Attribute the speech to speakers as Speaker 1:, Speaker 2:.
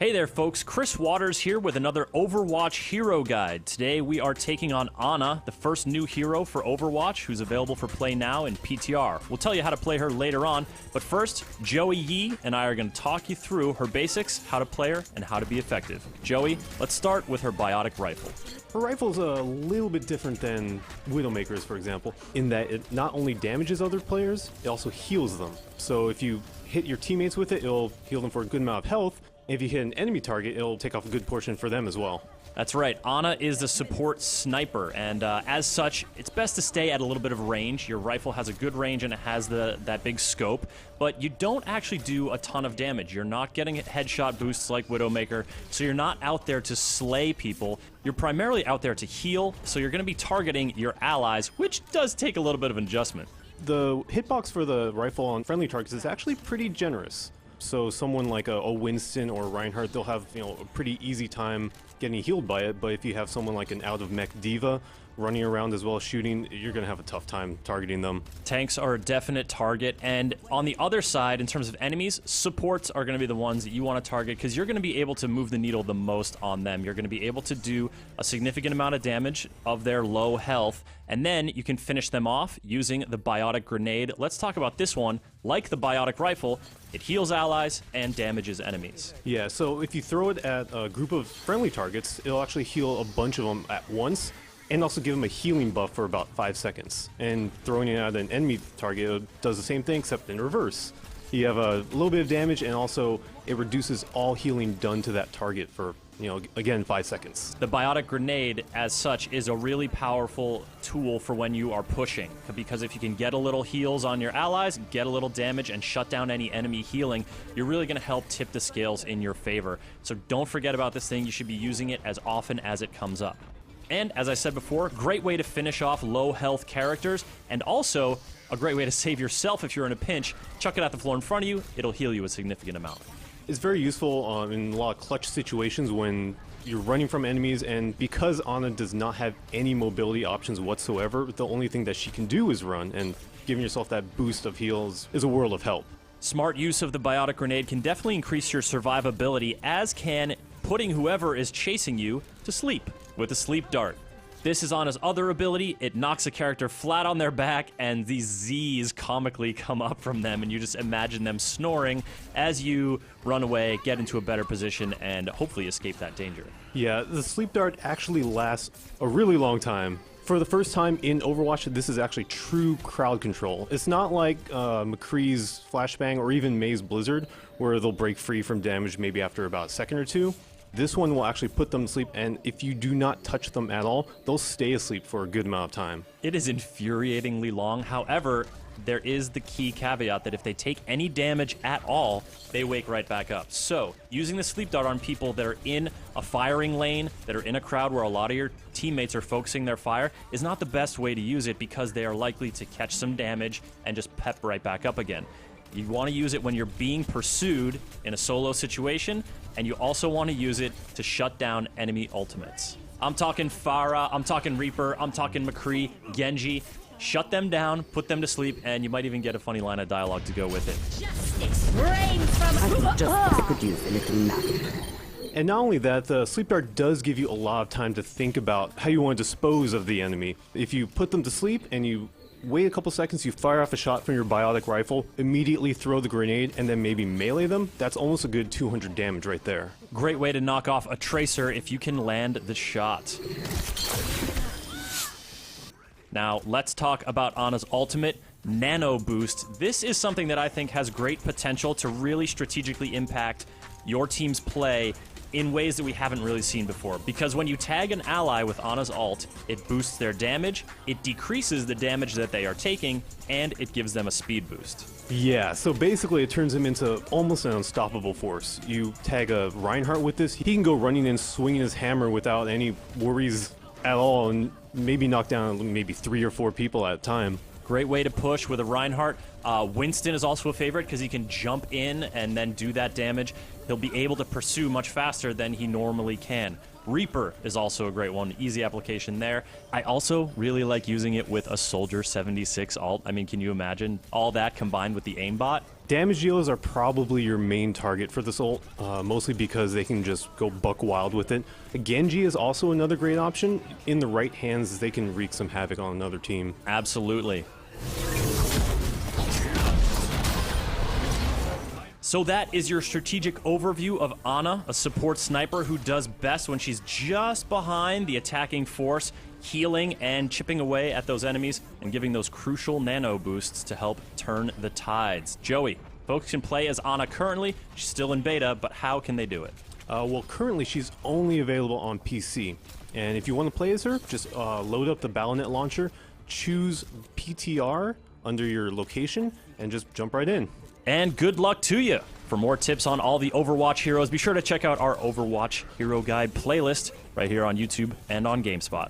Speaker 1: Hey there folks, Chris Waters here with another Overwatch Hero Guide. Today we are taking on Ana, the first new hero for Overwatch, who's available for play now in PTR. We'll tell you how to play her later on, but first, Joey Yee and I are going to talk you through her basics, how to play her, and how to be effective. Joey, let's start with her biotic rifle.
Speaker 2: Her rifle's a little bit different than Widowmaker's, for example, in that it not only damages other players, it also heals them. So if you hit your teammates with it, it'll heal them for a good amount of health. If you hit an enemy target, it'll take off a good portion for them as well.
Speaker 1: That's right, Ana is the support sniper, and as such, it's best to stay at a little bit of range. Your rifle has a good range and it has that big scope, but you don't actually do a ton of damage. You're not getting headshot boosts like Widowmaker, so you're not out there to slay people. You're primarily out there to heal, so you're going to be targeting your allies, which does take a little bit of an adjustment.
Speaker 2: The hitbox for the rifle on friendly targets is actually pretty generous. So someone like a Winston or Reinhardt, they'll have a pretty easy time getting healed by it. But if you have someone like an out-of-mech diva running around as well as shooting, you're going to have a tough time targeting them.
Speaker 1: Tanks are a definite target, and on the other side, in terms of enemies, supports are going to be the ones that you want to target because you're going to be able to move the needle the most on them. You're going to be able to do a significant amount of damage of their low health, and then you can finish them off using the biotic grenade. Let's talk about this one. Like the biotic rifle, it heals allies and damages enemies.
Speaker 2: Yeah, so if you throw it at a group of friendly targets, it'll actually heal a bunch of them at once, and also give them a healing buff for about 5 seconds. And throwing it at an enemy target does the same thing, except in reverse. You have a little bit of damage, and also it reduces all healing done to that target for, again, 5 seconds.
Speaker 1: The biotic grenade, as such, is a really powerful tool for when you are pushing, because if you can get a little heals on your allies, get a little damage, and shut down any enemy healing, you're really going to help tip the scales in your favor. So don't forget about this thing. You should be using it as often as it comes up. And, as I said before, great way to finish off low health characters, and also a great way to save yourself if you're in a pinch. Chuck it at the floor in front of you, it'll heal you a significant amount.
Speaker 2: It's very useful in a lot of clutch situations when you're running from enemies, and because Ana does not have any mobility options whatsoever, the only thing that she can do is run, and giving yourself that boost of heals is a world of help.
Speaker 1: Smart use of the biotic grenade can definitely increase your survivability, as can putting whoever is chasing you to sleep with a sleep dart. This is Ana's other ability. It knocks a character flat on their back, and these Z's comically come up from them, and you just imagine them snoring as you run away, get into a better position, and hopefully escape that danger.
Speaker 2: Yeah, the sleep dart actually lasts a really long time. For the first time in Overwatch, this is actually true crowd control. It's not like McCree's Flashbang or even May's Blizzard, where they'll break free from damage maybe after about a second or two. This one will actually put them to sleep, and if you do not touch them at all, they'll stay asleep for a good amount of time.
Speaker 1: It is infuriatingly long. However, there is the key caveat that if they take any damage at all, they wake right back up. So, using the sleep dart on people that are in a firing lane, that are in a crowd where a lot of your teammates are focusing their fire, is not the best way to use it because they are likely to catch some damage and just pep right back up again. You want to use it when you're being pursued in a solo situation, and you also want to use it to shut down enemy ultimates. I'm talking Pharah, I'm talking Reaper, I'm talking McCree, Genji. Shut them down, put them to sleep, and you might even get a funny line of dialogue to go with it.
Speaker 3: Justice reigns from
Speaker 4: Justice could use a little magic.
Speaker 2: And not only that, the sleep dart does give you a lot of time to think about how you want to dispose of the enemy. If you put them to sleep and you wait a couple seconds, you fire off a shot from your biotic rifle, immediately throw the grenade, and then maybe melee them, that's almost a good 200 damage right there.
Speaker 1: Great way to knock off a tracer if you can land the shot. Now, let's talk about Ana's ultimate, Nano Boost. This is something that I think has great potential to really strategically impact your team's play in ways that we haven't really seen before. Because when you tag an ally with Ana's ult, it boosts their damage, it decreases the damage that they are taking, and it gives them a speed boost.
Speaker 2: Yeah, so basically it turns him into almost an unstoppable force. You tag a Reinhardt with this, he can go running and swinging his hammer without any worries at all, and maybe knock down maybe 3 or 4 people at a time.
Speaker 1: Great way to push with a Reinhardt. Winston is also a favorite because he can jump in and then do that damage. He'll be able to pursue much faster than he normally can. Reaper is also a great one. Easy application there. I also really like using it with a Soldier 76 ult. I mean, can you imagine all that combined with the aimbot?
Speaker 2: Damage dealers are probably your main target for this ult, mostly because they can just go buck wild with it. A Genji is also another great option. In the right hands, they can wreak some havoc on another team.
Speaker 1: Absolutely. So that is your strategic overview of Ana, a support sniper who does best when she's just behind the attacking force, healing and chipping away at those enemies and giving those crucial nano boosts to help turn the tides. Joey, folks can play as Ana currently. She's still in beta, but how can they do it?
Speaker 2: Well, currently she's only available on PC. And if you want to play as her, just load up the Battle.net launcher, choose PTR under your location, and just jump right in.
Speaker 1: And good luck to you! For more tips on all the Overwatch heroes, be sure to check out our Overwatch Hero Guide playlist right here on YouTube and on GameSpot.